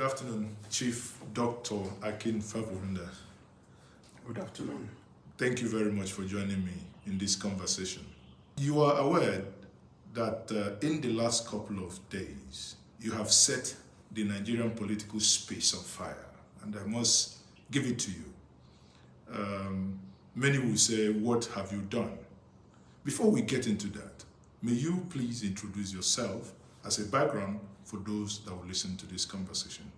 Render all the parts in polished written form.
afternoon, Chief Dr. Akin Fapohunda. Good afternoon. Thank you very much for joining me in this conversation. You are aware that in the last couple of days, you have set the Nigerian political space on fire, and I must give it to you. Many will say, what have you done? Before we get into that, may you please introduce yourself as a background for those that will listen to this conversation.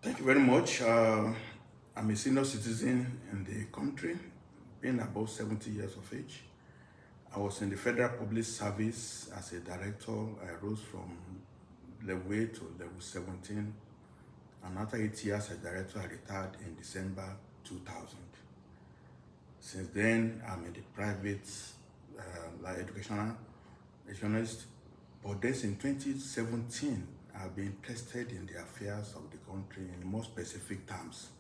Thank you very much. I'm a senior citizen in the country, being about 70 years of age. I was in the Federal Public Service as a director. I rose from level 8 to level 17. And after 8 years as director, I retired in December 2000. Since then, I'm in the private educationalist. But then in 2017, I've been interested in the affairs of the country in more specific terms.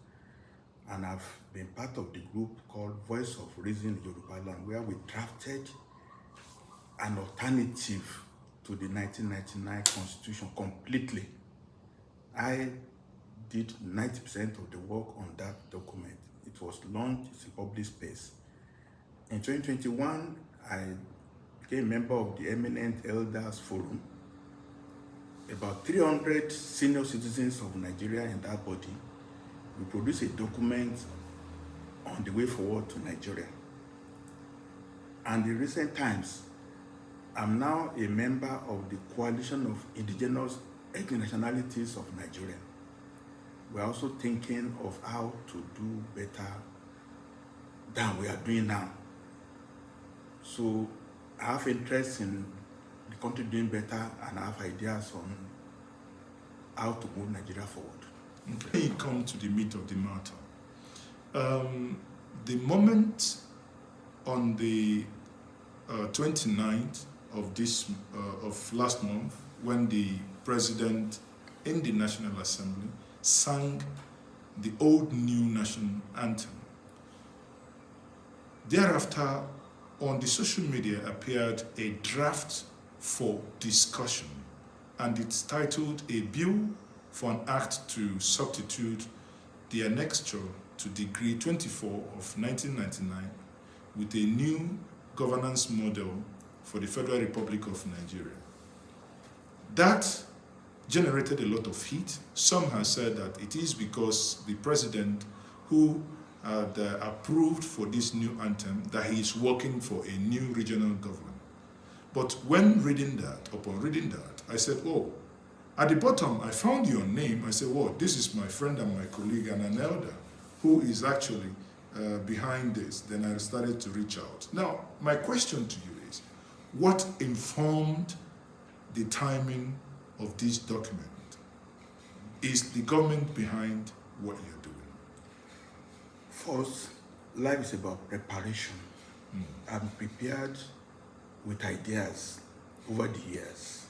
And I've been part of the group called Voice of Reason in Yoruba Land, where we drafted an alternative to the 1999 Constitution completely. I did 90% of the work on that document. It was launched in public space. In 2021, I became a member of the Eminent Elders Forum. About 300 senior citizens of Nigeria in that body. We produced a document on the way forward to Nigeria. And in recent times, I'm now a member of the Coalition of Indigenous Ethnic Nationalities of Nigeria. We're also thinking of how to do better than we are doing now. So I have interest in the country doing better, and I have ideas on how to move Nigeria forward. Okay. Let me come to the meat of the matter. The moment on the 29th of last month, when the President in the National Assembly sang the old new national anthem. Thereafter, on the social media appeared a draft for discussion, and it's titled A Bill for an Act to Substitute the Annexure to Decree 24 of 1999 with a new governance model for the Federal Republic of Nigeria. That generated a lot of heat. Some have said that it is because the president who had approved for this new anthem that he is working for a new regional government. But when upon reading that, I said, oh, at the bottom, I found your name. I said, well, this is my friend and my colleague and an elder who is actually behind this. Then I started to reach out. Now, my question to you is, what informed the timing of this document? Is the government behind what you're doing? First, life is about preparation. I'm prepared with ideas over the years.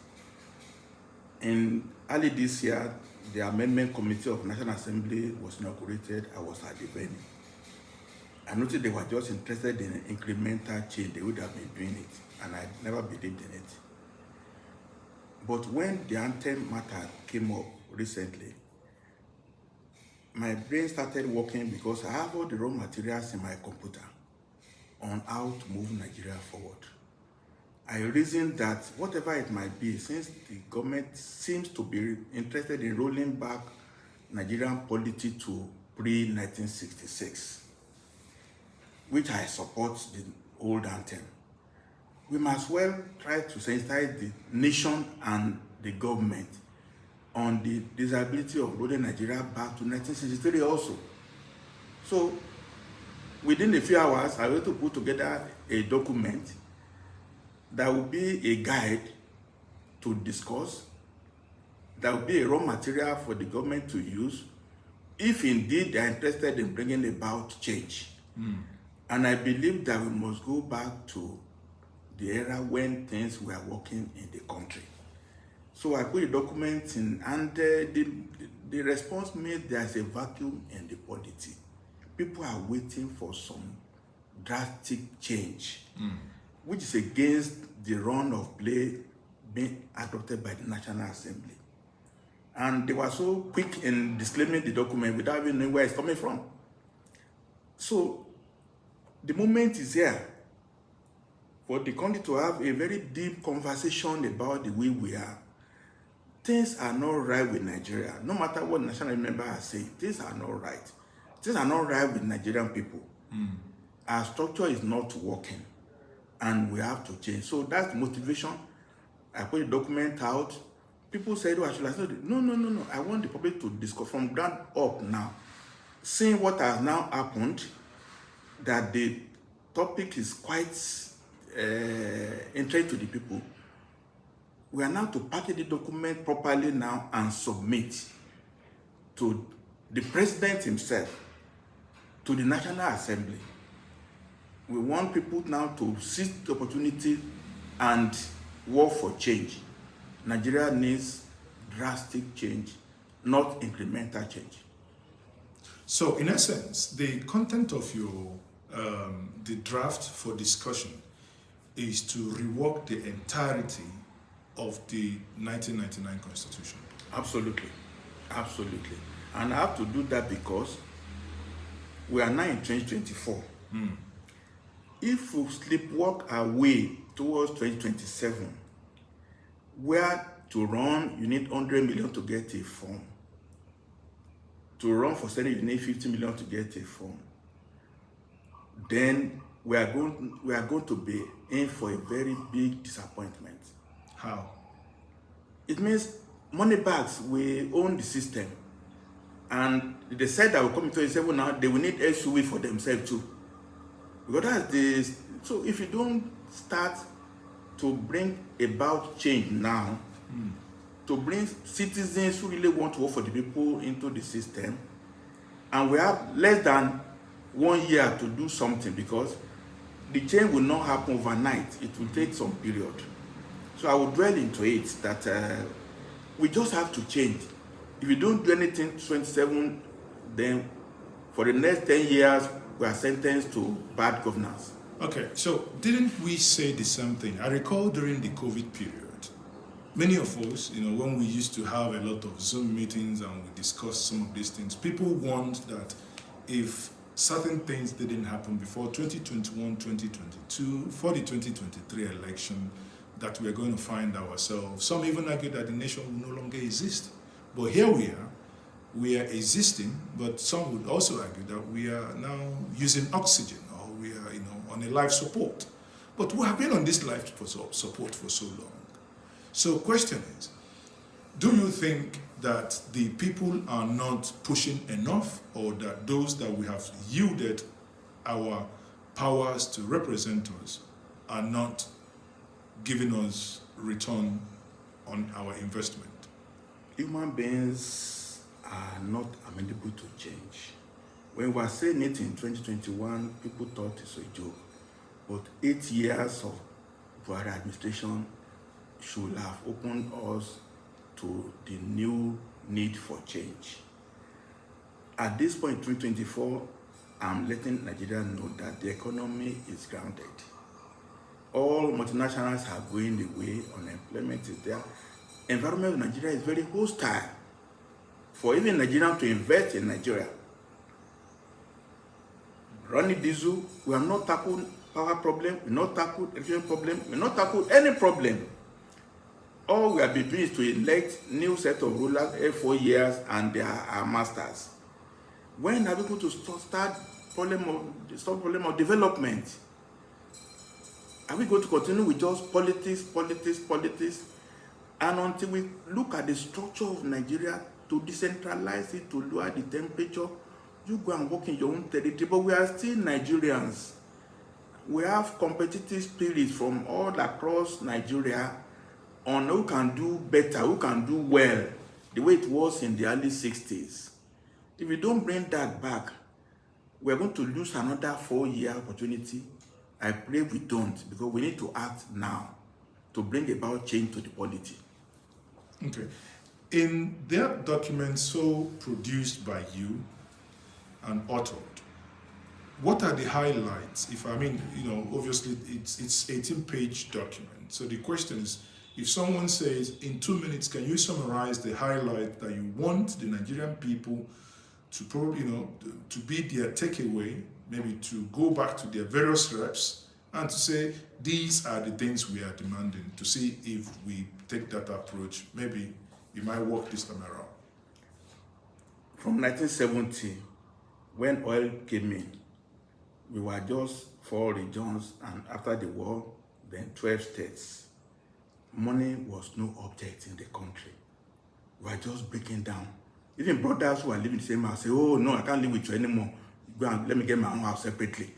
In early this year, the Amendment Committee of National Assembly was inaugurated. I was at the venue. I noticed they were just interested in incremental change. They would have been doing it, and I never believed in it. But when the anthem matter came up recently, my brain started working because I have all the raw materials in my computer on how to move Nigeria forward. I reasoned that whatever it might be, since the government seems to be interested in rolling back Nigerian polity to pre-1966, which I support the old anthem, we must well try to sensitize the nation and the government on the desirability of rolling Nigeria back to 1963 also. So within a few hours, I was able to put together a document that will be a guide to discuss, that will be a raw material for the government to use if indeed they are interested in bringing about change. And I believe that we must go back to the era when things were working in the country. So I put a document in, and the response made there's a vacuum in the polity. People are waiting for some drastic change, which is against the run of play being adopted by the National Assembly. And they were so quick in disclaiming the document without even knowing where it's coming from. So the moment is here for the country to have a very deep conversation about the way we are. Things are not right with Nigeria. No matter what national member has said, things are not right. Things are not right with Nigerian people. Our structure is not working, and we have to change. So that's the motivation. I put the document out. People said, "Oh, I should have said it." No. I want the public to discuss from ground up now. Seeing what has now happened, that the topic is quite interesting to the people. We are now to package the document properly now and submit to the president himself, to the National Assembly. We want people now to seize the opportunity and work for change. Nigeria needs drastic change, not incremental change. So, in essence, the content of your the draft for discussion is to rework the entirety of the 1999 Constitution. Absolutely. And I have to do that because we are now in 2024. If we sleepwalk our way towards 2027, where to run, you need 100 million to get a form. To run for Senate, you need 50 million to get a form. Then we are going to be in for a very big disappointment. How? It means money bags will own the system. And they said that will come in 27 now, they will need SUV for themselves too. Because that's this. So if you don't start to bring about change now, to bring citizens who really want to work for the people into the system, and we have less than 1 year to do something, because the change will not happen overnight. It will take some period. So I will dwell into it that we just have to change. If you don't do anything 27, then for the next 10 years, we are sentenced to bad governance. Okay, so didn't we say the same thing? I recall during the COVID period, many of us, when we used to have a lot of Zoom meetings and we discussed some of these things, people warned that if certain things didn't happen before 2021, 2022, for the 2023 election, that we're going to find ourselves. Some even argue that the nation will no longer exist. But here we are existing, but some would also argue that we are now using oxygen, or we are on a life support. But we have been on this life support for so long. So question is, do you think that the people are not pushing enough, or that those that we have yielded our powers to represent us are not giving us return on our investment? Human beings are not amenable to change. When we were saying it in 2021, people thought it was a joke. But 8 years of Buhari administration should have opened us to the new need for change. At this point, 2024, I'm letting Nigeria know that the economy is grounded. All multinationals are going the way, unemployment is there. Environment in Nigeria is very hostile for even Nigerians to invest in Nigeria. Running diesel, we have not tackled power problem, we have not tackled electricity problem, we have not tackled any problem. All we have been doing is to elect new set of rulers every 4 years, and they are our masters. When are we going to start problem of development? Are we going to continue with just politics? And until we look at the structure of Nigeria, to decentralize it, to lower the temperature, you go and work in your own territory. But we are still Nigerians. We have competitive spirit from all across Nigeria on who can do better, who can do well, the way it was in the early 60s. If we don't bring that back, we're going to lose another 4-year opportunity. I pray we don't, because we need to act now to bring about change to the polity. Okay. In that document so produced by you and authored, what are the highlights? Obviously it's 18-page document. So the question is, If someone says, in 2 minutes, can you summarize the highlight that you want the Nigerian people to probably, to be their takeaway, maybe to go back to their various reps and to say, these are the things we are demanding, to see if we take that approach, maybe it might work this time around. From 1970, when oil came in, we were just 4 regions, and after the war, then 12 states. Money was no object in the country. We were just breaking down. Even brothers who are living in the same house say, oh no, I can't live with you anymore. Go and let me get my own house separately.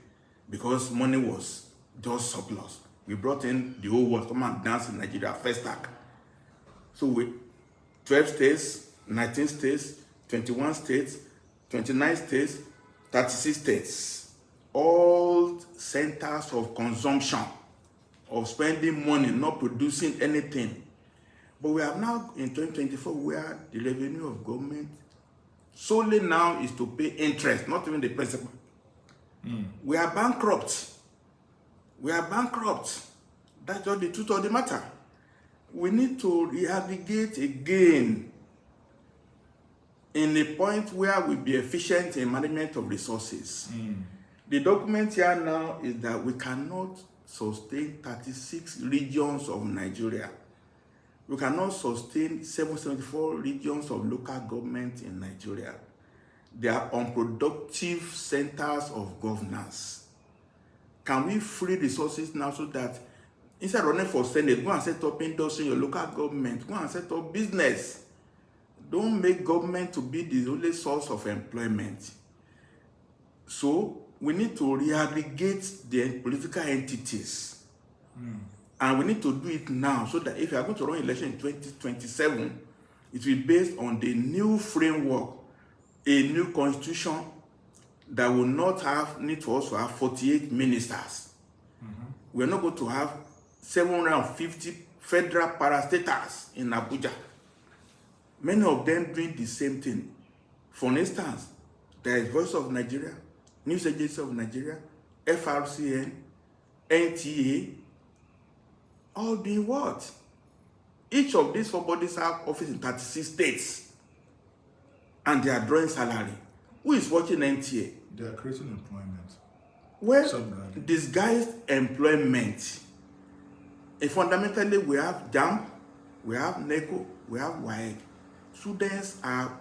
Because money was just surplus. We brought in the whole world, come and dance in Nigeria, first act. So with 12 states, 19 states, 21 states, 29 states, 36 states, all centers of consumption, of spending money, not producing anything. But we have now in 2024 where the revenue of government solely now is to pay interest, not even the principal. We are bankrupt. We are bankrupt. That's just the truth of the matter. We need to rehabilitate again in a point where we'll be efficient in management of resources. The document here now is that we cannot sustain 36 regions of Nigeria. We cannot sustain 774 regions of local government in Nigeria. They are unproductive centers of governance. Can we free resources now so that instead of running for Senate, go and set up industry in your local government, go and set up business. Don't make government to be the only source of employment. So we need to reaggregate the political entities. And we need to do it now so that if you are going to run election in 2027, it will be based on the new framework, a new constitution that will not need for us to have 48 ministers. We are not going to have 750 federal parastatals in Abuja. Many of them doing the same thing. For instance, there is Voice of Nigeria, News Agency of Nigeria, FRCN, NTA, all doing what? Each of these 4 bodies have office in 36 states, and they are drawing salary. Who is watching NTA? They are creating employment. Well, disguised employment. And fundamentally, we have JAMB, we have NECO, we have WAEC. Students are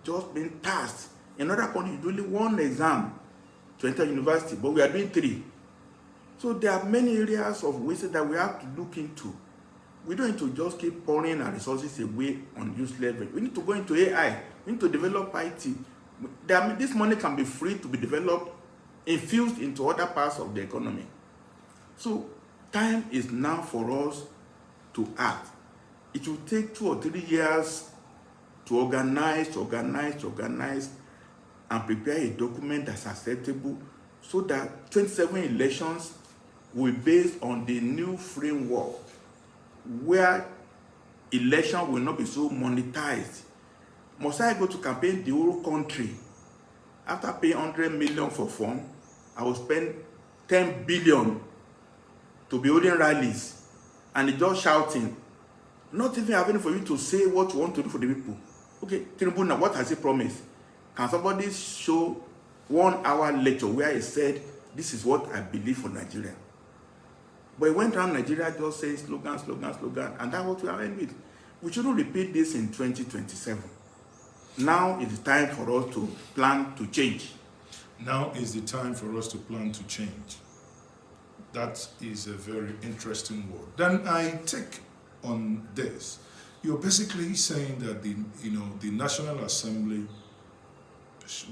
just being tasked. In other countries, you do only 1 exam to enter university, but we are doing 3. So there are many areas of waste that we have to look into. We don't need to just keep pouring our resources away on useless level. We need to go into AI. We need to develop IT. This money can be free to be developed, infused into other parts of the economy. So time is now for us to act. It will take 2 or 3 years to organize, and prepare a document that's acceptable so that 27 elections will be based on the new framework where election will not be so monetized. Must I go to campaign the whole country? After paying 100 million for form, I will spend 10 billion to be holding rallies and just shouting, not even having for you to say what you want to do for the people. Okay, Tinubu, now what has he promised? Can somebody show 1 hour lecture where he said, this is what I believe for Nigeria? But he went around Nigeria just saying slogan, and that's what we are ending with. We shouldn't repeat this in 2027. Now is the time for us to plan to change. Now is the time for us to plan to change. That is a very interesting word. Then I take on this. You're basically saying that the National Assembly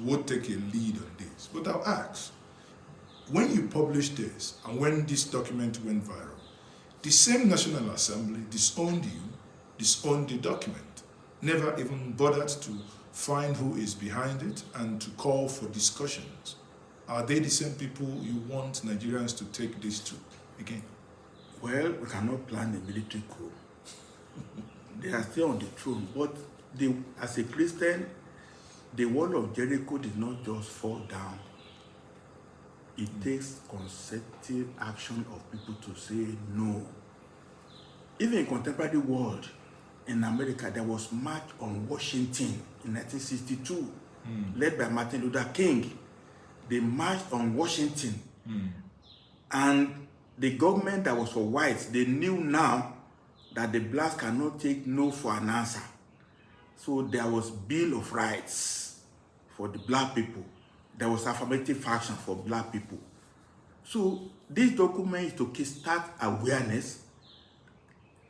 would take a lead on this. But I'll ask, when you published this and when this document went viral, the same National Assembly disowned you, disowned the document, never even bothered to find who is behind it and to call for discussions. Are they the same people you want Nigerians to take this to again? Well, we cannot plan a military coup. They are still on the throne, but as a Christian, the wall of Jericho did not just fall down. It takes consecutive action of people to say no. even in contemporary world, in America, there was March on Washington in 1962, led by Martin Luther King. They marched on Washington. And the government that was for whites, they knew now that the blacks cannot take no for an answer. So there was Bill of Rights for the black people. There was affirmative action for black people. So this document is to kickstart awareness.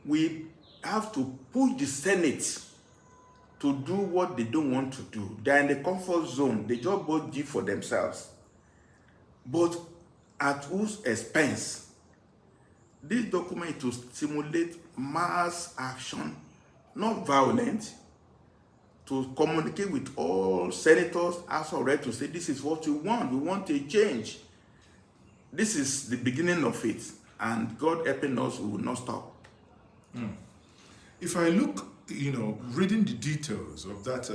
We have to push the Senate to do what they don't want to do. They are in the comfort zone. They just both do for themselves. But at whose expense? This document is to stimulate mass action, not violent, to communicate with all senators as already to say, this is what you want. We want a change. This is the beginning of it. And God helping us, we will not stop. If I look, reading the details of that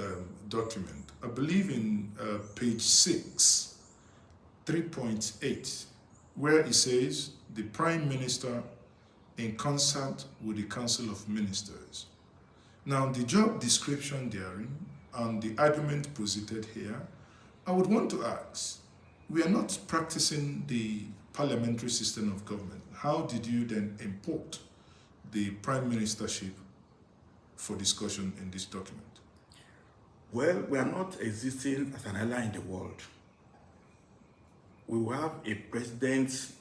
document, I believe in page 6, 3.8, where it says, the Prime Minister in concert with the Council of Ministers. Now, the job description therein and the argument posited here, I would want to ask, we are not practicing the parliamentary system of government. How did you then import the Prime Ministership for discussion in this document? Well, we are not existing as an ally in the world. We will have a president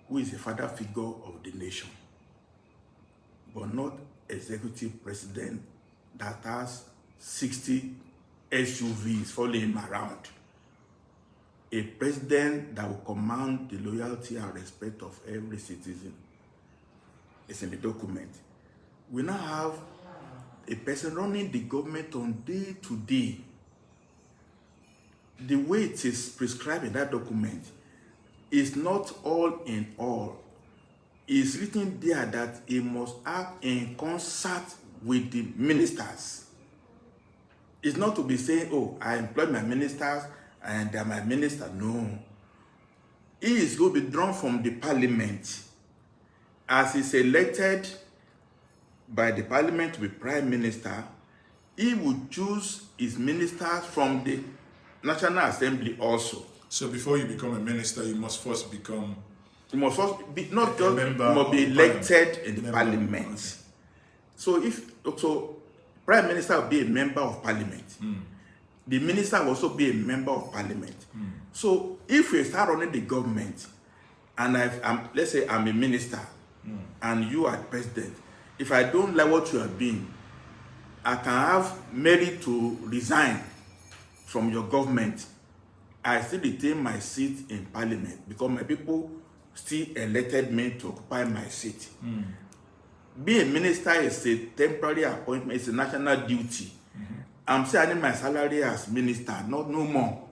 who is a father figure of the nation, but not executive president that has 60 SUVs following him around. A president that will command the loyalty and respect of every citizen. It's in the document. We now have a person running the government on day to day. The way it is prescribed in that document is not all in all. It's written there that he must act in concert with the ministers. It's not to be saying, oh, I employ my ministers and they're my minister. No. He is going to be drawn from the parliament. As he's elected by the parliament to be prime minister, he will choose his ministers from the National Assembly also. So before you become a minister, you must first become... You must first be, not just, you must be elected in the parliament. Okay. So prime minister will be a member of parliament. The minister will also be a member of parliament. So if we start running the government, and let's say I'm a minister, and you are president, if I don't like what you are doing, I can have merit to resign from your government. I still retain my seat in parliament because my people still elected me to occupy my seat. Being a minister is a temporary appointment, it's a national duty. I'm saying my salary as minister, no more.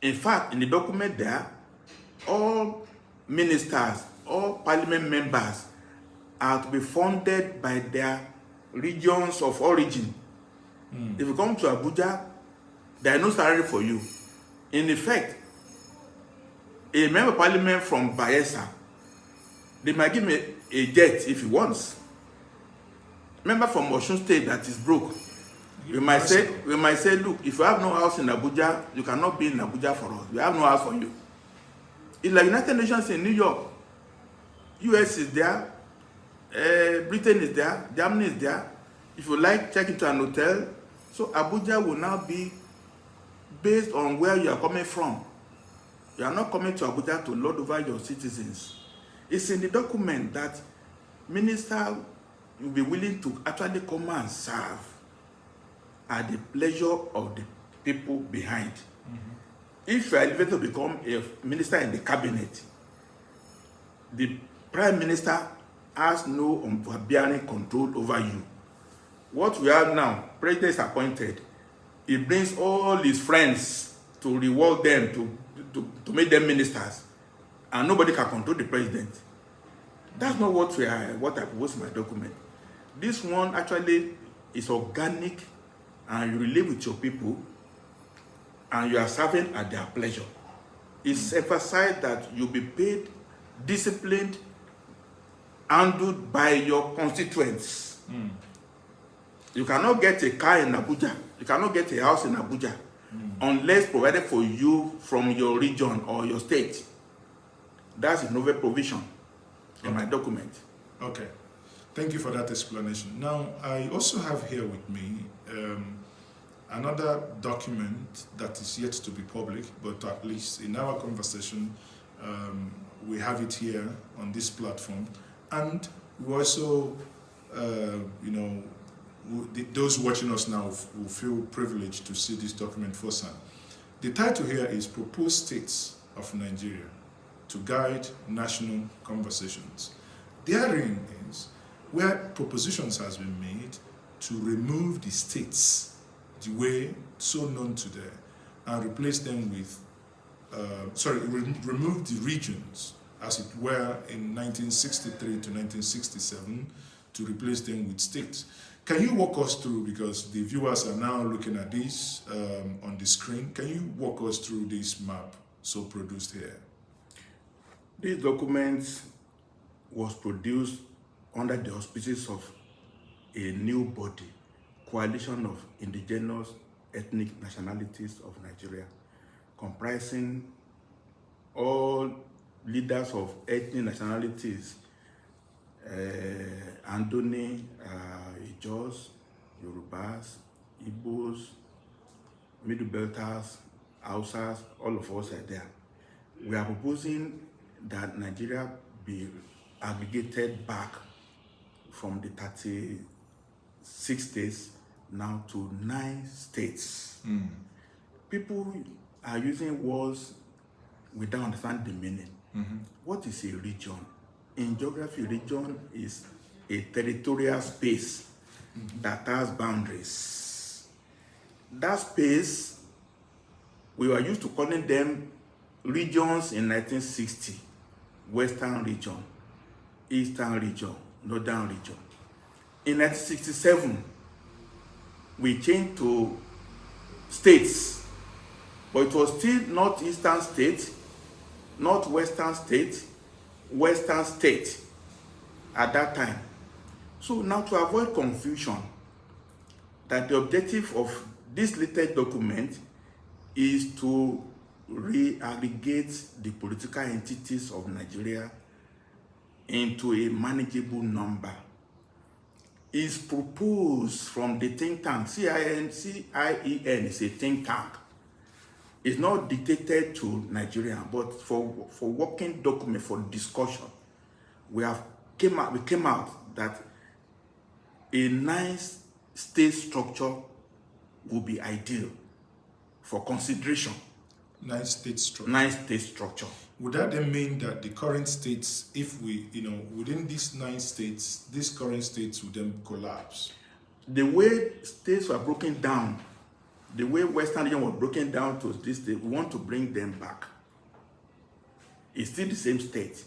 In fact, in the document there, all ministers, all parliament members are to be funded by their regions of origin. If you come to Abuja, there is no salary for you. In effect, a member of parliament from Bayelsa, they might give me a jet if he wants. Member from Osun State that is broke, we might say, look, if you have no house in Abuja, you cannot be in Abuja for us. We have no house for you. It's like United Nations in New York. US is there, Britain is there, Germany is there. If you like, check into an hotel. So Abuja will now be based on where you are coming from. You are not coming to Abuja to lord over your citizens. It's in the document that minister will be willing to actually come and serve at the pleasure of the people behind. If you are elevated to become a minister in the cabinet, the prime minister has no overbearing control over you. What we have now, president is appointed. He brings all his friends to reward them, to make them ministers, and nobody can control the president. That's not what I propose in my document. This one actually is organic, and you relate with your people, and you are serving at their pleasure. It's emphasized that you'll be paid, disciplined, handled by your constituents. You cannot get a car in Abuja, you cannot get a house in Abuja unless provided for you from your region or your state. That's a novel provision in my document. Okay, thank you for that explanation. Now, I also have here with me another document that is yet to be public, but at least in our conversation, we have it here on this platform. And we also, those watching us now will feel privileged to see this document firsthand. The title here is Proposed States of Nigeria to Guide National Conversations. Therein is where propositions has been made to remove the states, the way so known today, and replace them with, remove the regions, as it were in 1963 to 1967, to replace them with states. Can you walk us through, because the viewers are now looking at this on the screen, can you walk us through this map so produced here? This document was produced under the auspices of a new body, Coalition of Indigenous Ethnic Nationalities of Nigeria, comprising all leaders of ethnic nationalities, Andoni, Ijos, Yorubas, Igbos, Middle Belters, Hausas, all of us are there. We are proposing that Nigeria be aggregated back from the 36 states now to 9 states. People are using words without understanding the meaning. What is a region? In geography, region is a territorial space that has boundaries. That space, we were used to calling them regions in 1960. Western region, Eastern region, Northern region. In 1967, we changed to states, but it was still not Eastern state, not Western state, Western state at that time. So now, to avoid confusion, that the objective of this latest document is to re-aggregate the political entities of Nigeria into a manageable number. Is proposed from the think tank. CIEN is a think tank. It's not dictated to Nigeria, but for working document, for discussion, we came out that a 9-state structure would be ideal for consideration. 9-state structure. 9-state structure. Would that then mean that the current states, if we, within these 9 states, these current states would then collapse? The way states were broken down, the way Western region was broken down to this state, we want to bring them back. It's still the same state.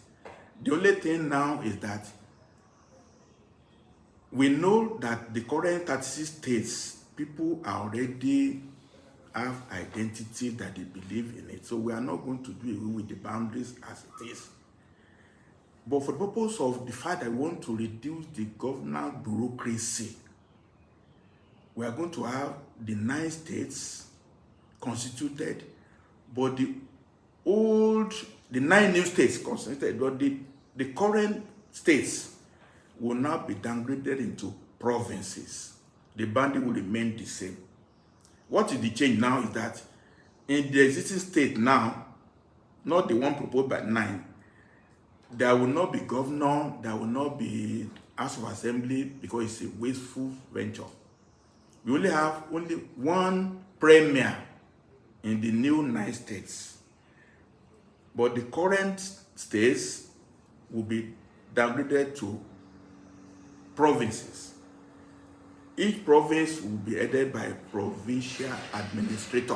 The only thing now is that we know that the current 36 states, people are already have identity that they believe in it. So we are not going to do away with the boundaries as it is. But for the purpose of the fact that we want to reduce the governance bureaucracy, we are going to have the 9 states constituted, but the 9 new states constituted, but the current states will now be downgraded into provinces. The boundary will remain the same. What is the change now is that in the existing state now, not the one proposed by 9, there will not be governor, there will not be House of Assembly, because it's a wasteful venture. We only have one premier in the new 9 states. But the current states will be downgraded to provinces. Each province will be headed by a provincial administrator.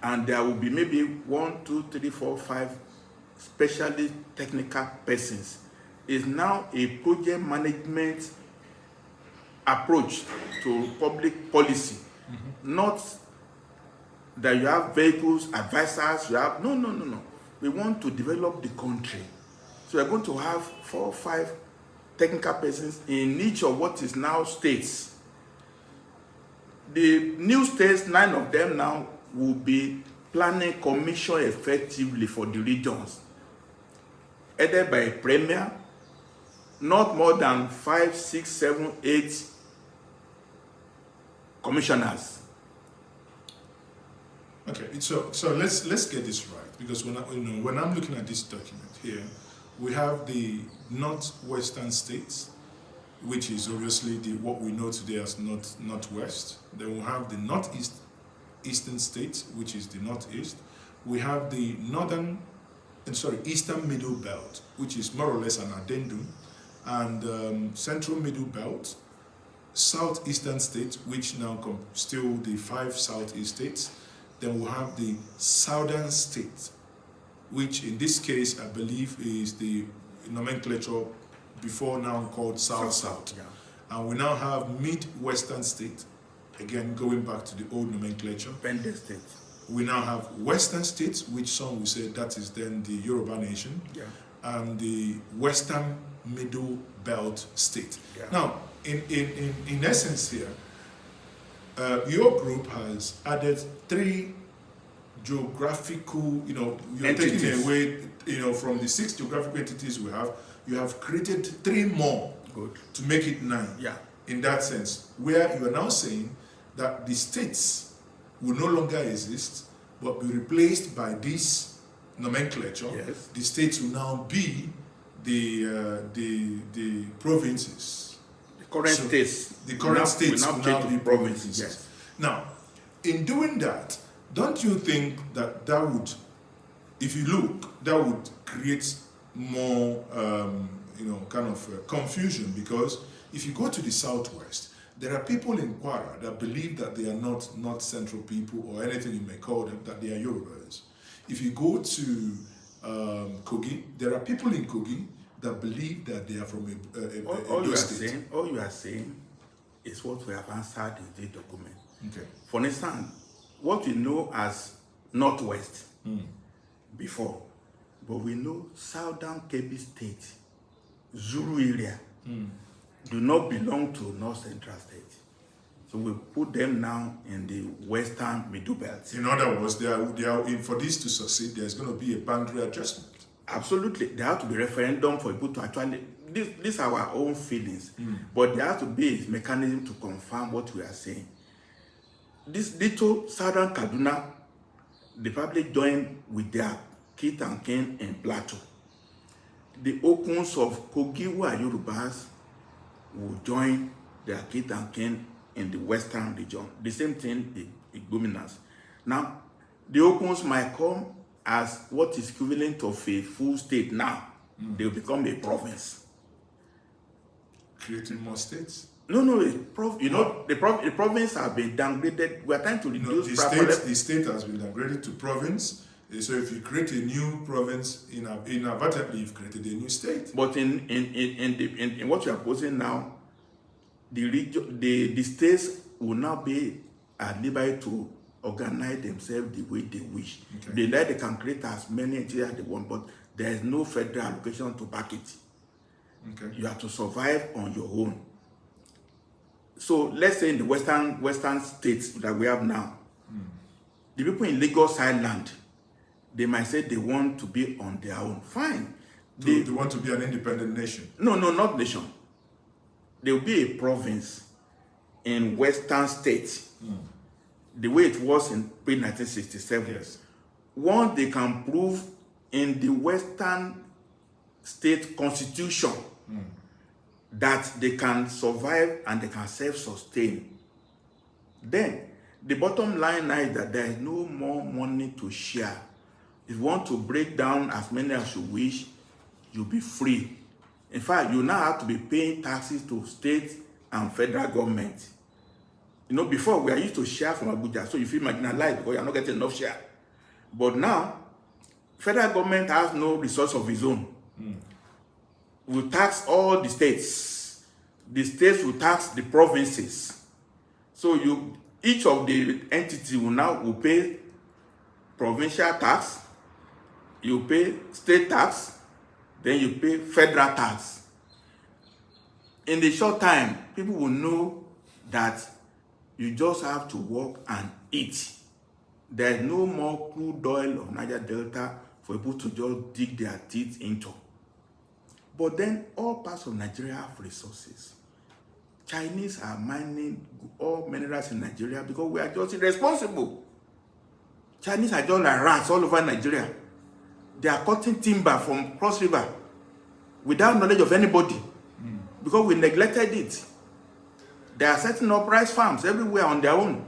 And there will be maybe 1, 2, 3, 4, 5 specially technical persons. It's now a project management approach to public policy. Not that you have vehicles, advisors, you have, no. We want to develop the country So we're going to have 4 or 5 technical persons in each of what is now states. The new states, 9 of them now, will be planning commission effectively for the regions, headed by a premier, not more than 5, 6, 7, 8 commissioners. Okay, so let's get this right, because when I'm looking at this document here, we have the northwestern states, which is obviously what we know today as northwest. Then we have the eastern states, which is the northeast. We have the eastern middle belt, which is more or less an addendum, and central middle belt, southeastern states, which now still the 5 southeast states. Then we'll have the southern states, which in this case I believe is the nomenclature before now called South-South. Yeah. And we now have Midwestern state, again going back to the old nomenclature. Pendant state. We now have Western states, which some will say that is then the Yoruba nation, Yeah. and the Western Middle Belt state. Yeah. Now, in essence here, your group has added 3 geographical, you're entities. taking away, from the 6 geographical entities we have, you have created 3 more. Good. To make it 9. Yeah. In that sense, where you are now saying that the states will no longer exist, but be replaced by this nomenclature. Yes. The states will now be the provinces. The current states. The current states will now be provinces. Yes. Now, in doing that, don't you think that would, if you look, that would create more, confusion? Because if you go to the southwest, there are people in Kwara that believe that they are not central people or anything you may call them, that they are Yorubas. If you go to Kogi, there are people in Kogi that believe that they are from all you state. All you are saying is what we have answered in the document. Okay. For instance, what we know as Northwest before, but we know Southern Kebbi State, Zulu area, do not belong to North Central State. So we put them now in the Western Middle Belt. In other words, for this to succeed, there's going to be a boundary adjustment. Absolutely. There has to be referendum for people to actually, these are our own feelings, but there has to be a mechanism to confirm what we are saying. This little Southern Kaduna, the public joined with their kith and kin in Plateau. The Okuns of Kogi, who are Yorubas, will join their kith and kin in the Western region. The same thing, the Igbominas. Now, the Okuns might come as what is equivalent of a full state now. They will become a province. Creating more states? No, the province have been downgraded. We are trying to reduce the state has been downgraded to province. So if you create a new province, inadvertently you've created a new state. But in what you are posing now, the states will now be at liberty to organize themselves the way they wish. Okay. They can create as many entities as they want, but there is no federal allocation to back it. Okay. You have to survive on your own. So let's say in the western states that we have now, the people in Lagos Island, they might say they want to be on their own. Fine. They want to be an independent nation. No, not nation. There will be a province in western states, the way it was in pre-1967. Yes. Once they can prove in the western state constitution that they can survive and they can self-sustain, then the bottom line now is that there is no more money to share. If you want to break down as many as you wish, you'll be free. In fact, you now have to be paying taxes to state and federal government. Before we are used to share from Abuja, so you feel marginalized because you're not getting enough share. But now, federal government has no resource of its own. Will tax all the states. The states will tax the provinces. So each of the entities will pay provincial tax, you pay state tax, then you pay federal tax. In the short time, people will know that you just have to work and eat. There is no more crude oil of Niger Delta for people to just dig their teeth into. But then all parts of Nigeria have resources. Chinese are mining all minerals in Nigeria because we are just irresponsible. Chinese are just like rats all over Nigeria. They are cutting timber from Cross River without knowledge of anybody because we neglected it. They are setting up rice farms everywhere on their own.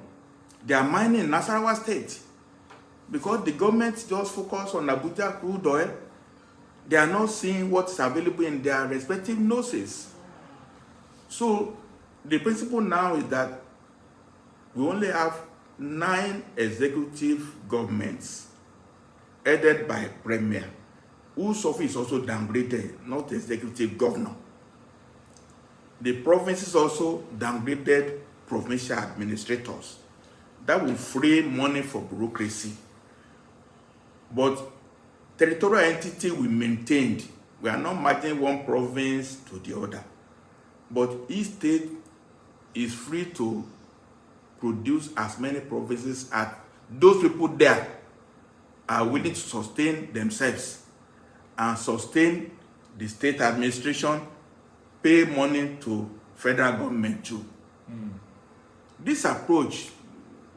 They are mining in Nasarawa State because the government just focus on Abuja crude oil. They are not seeing what is available in their respective noses. So the principle now is that we only have 9 executive governments headed by premier, whose office is also downgraded, not executive governor. The provinces also downgraded provincial administrators. That will free money for bureaucracy. But territorial entity we maintained. We are not merging one province to the other. But each state is free to produce as many provinces as those people there are willing to sustain themselves and sustain the state administration, pay money to federal government too. This approach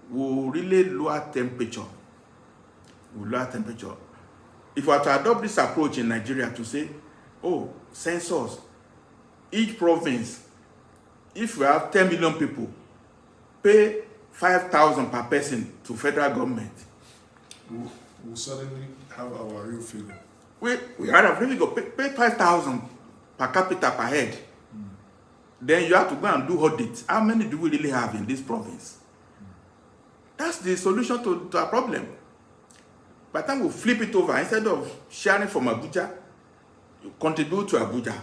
will really lower temperature. If we are to adopt this approach in Nigeria to say, oh, census, each province, if we have 10 million people, pay 5,000 per person to federal government. We'll suddenly have our real figure. We have a real figure, pay 5,000 per capita per head. Then you have to go and do audit. How many do we really have in this province? That's the solution to our problem. By the time we flip it over, instead of sharing from Abuja, you contribute to Abuja.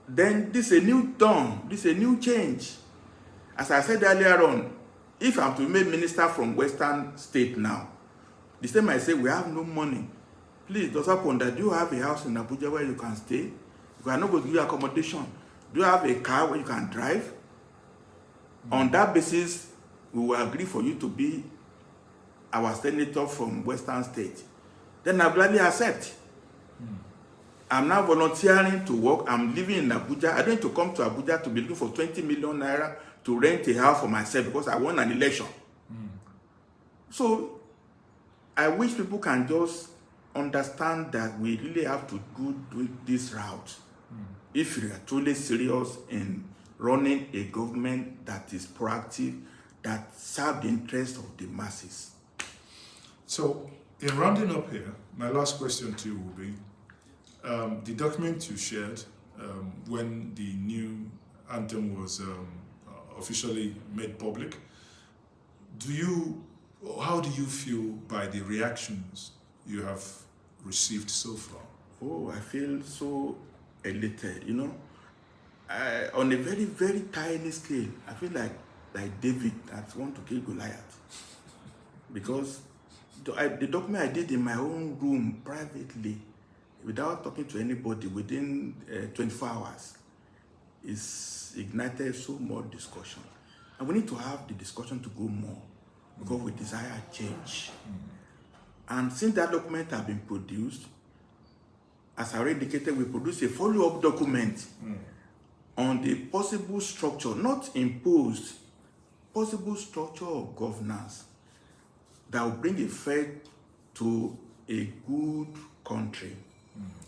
Then this is a new dawn, this is a new change. As I said earlier on, if I'm to be made minister from Western state now, the same I say we have no money. Please, Dr. Ponda, do you have a house in Abuja where you can stay? We are not going to give you accommodation. Do you have a car where you can drive? On that basis, we will agree for you to be our senator from Western state. Then I gladly accept. I'm now volunteering to work. I'm living in Abuja. I don't need to come to Abuja to be looking for 20 million naira to rent a house for myself because I won an election. So I wish people can just understand that we really have to go this route if we are truly serious in running a government that is proactive, that serves the interest of the masses. So, in rounding up here, my last question to you will be, the document you shared when the new anthem was officially made public, how do you feel by the reactions you have received so far? Oh, I feel so elated, you know. On a very, very tiny scale, I feel like David that want to kill Goliath. Because the document I did in my own room privately, without talking to anybody, within 24 hours, is ignited so much discussion. And we need to have the discussion to go more because we desire change. And since that document has been produced, as I already indicated, we produced a follow-up document on the possible structure, not imposed, possible structure of governance that will bring effect to a good country.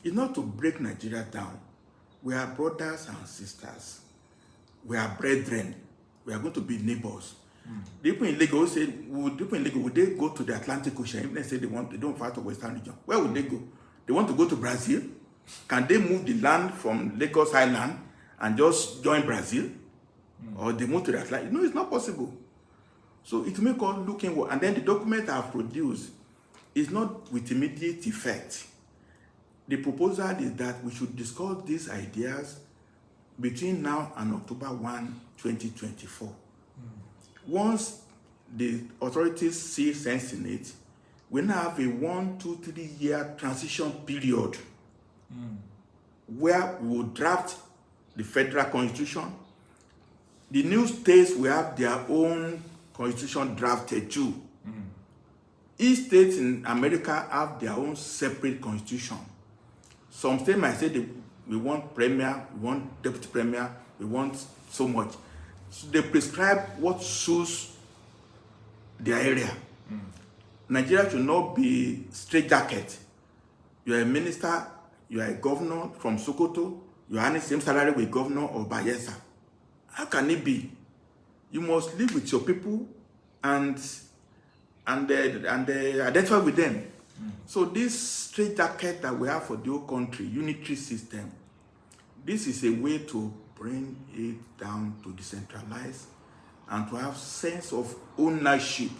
It's not to break Nigeria down. We are brothers and sisters. We are brethren. We are going to be neighbors. The people in Lagos say, would they go to the Atlantic Ocean? If they say they don't fight the Western region, where would they go? They want to go to Brazil? Can they move the land from Lagos Island and just join Brazil? Or they move to the Atlantic? No, it's not possible. So it may call looking what, and then the document I've produced is not with immediate effect. The proposal is that we should discuss these ideas between now and October 1, 2024. Once the authorities see sense in it, we now have a 1, 2, 3 year transition period where we will draft the federal constitution. The new states will have their own constitution drafted too. Each state in America have their own separate constitution. Some states might say we want premier, we want deputy premier, we want so much. So they prescribe what suits their area. Nigeria should not be straitjacket. You are a minister, you are a governor from Sokoto, you are earning the same salary with governor of Bayelsa. How can it be? You must live with your people and identify with them. So this straitjacket that we have for the whole country, unitary system, this is a way to bring it down to decentralize and to have sense of ownership.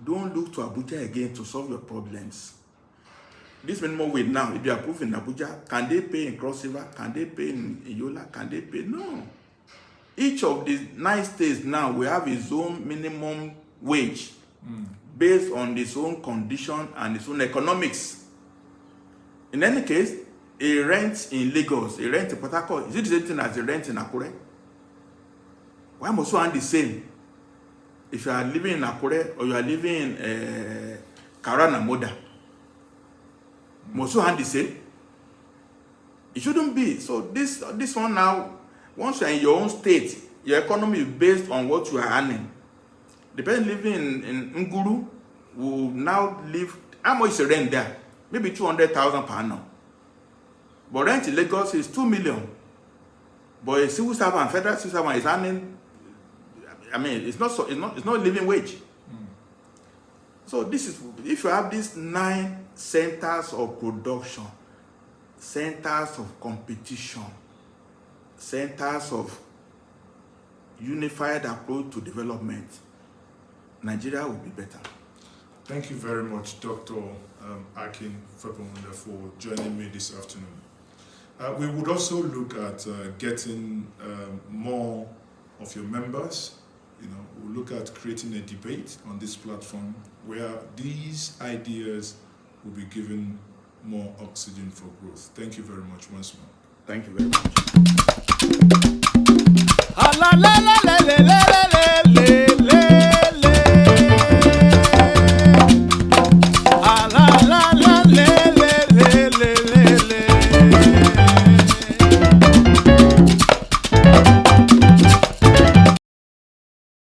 Don't look to Abuja again to solve your problems. This minimum wage now, if you are approved in Abuja, can they pay in Cross River? Can they pay in Yola? Can they pay? No. Each of the 9 states now will have its own minimum wage based on its own condition and its own economics. In any case, a rent in Lagos, a rent in Port Harcourt, is it the same thing as a rent in Akure? Why must you earn the same? If you are living in Akure or you are living in Karana Moda, must you earn the same? It shouldn't be. So this one now, once you are in your own state, your economy is based on what you are earning. The person living in Nguru will now live, how much is the rent there? Maybe 200,000 per annum. But rent in Lagos is 2 million. But a civil servant, federal civil servant is earning, I mean, it's not living wage. So this is, if you have these 9 centers of production, centers of competition, centers of unified approach to development, Nigeria will be better. Thank you very much, Dr. Akin Fapohunda, for joining me this afternoon. We would also look at getting more of your members. We'll look at creating a debate on this platform where these ideas will be given more oxygen for growth. Thank you very much once more. Thank you very much.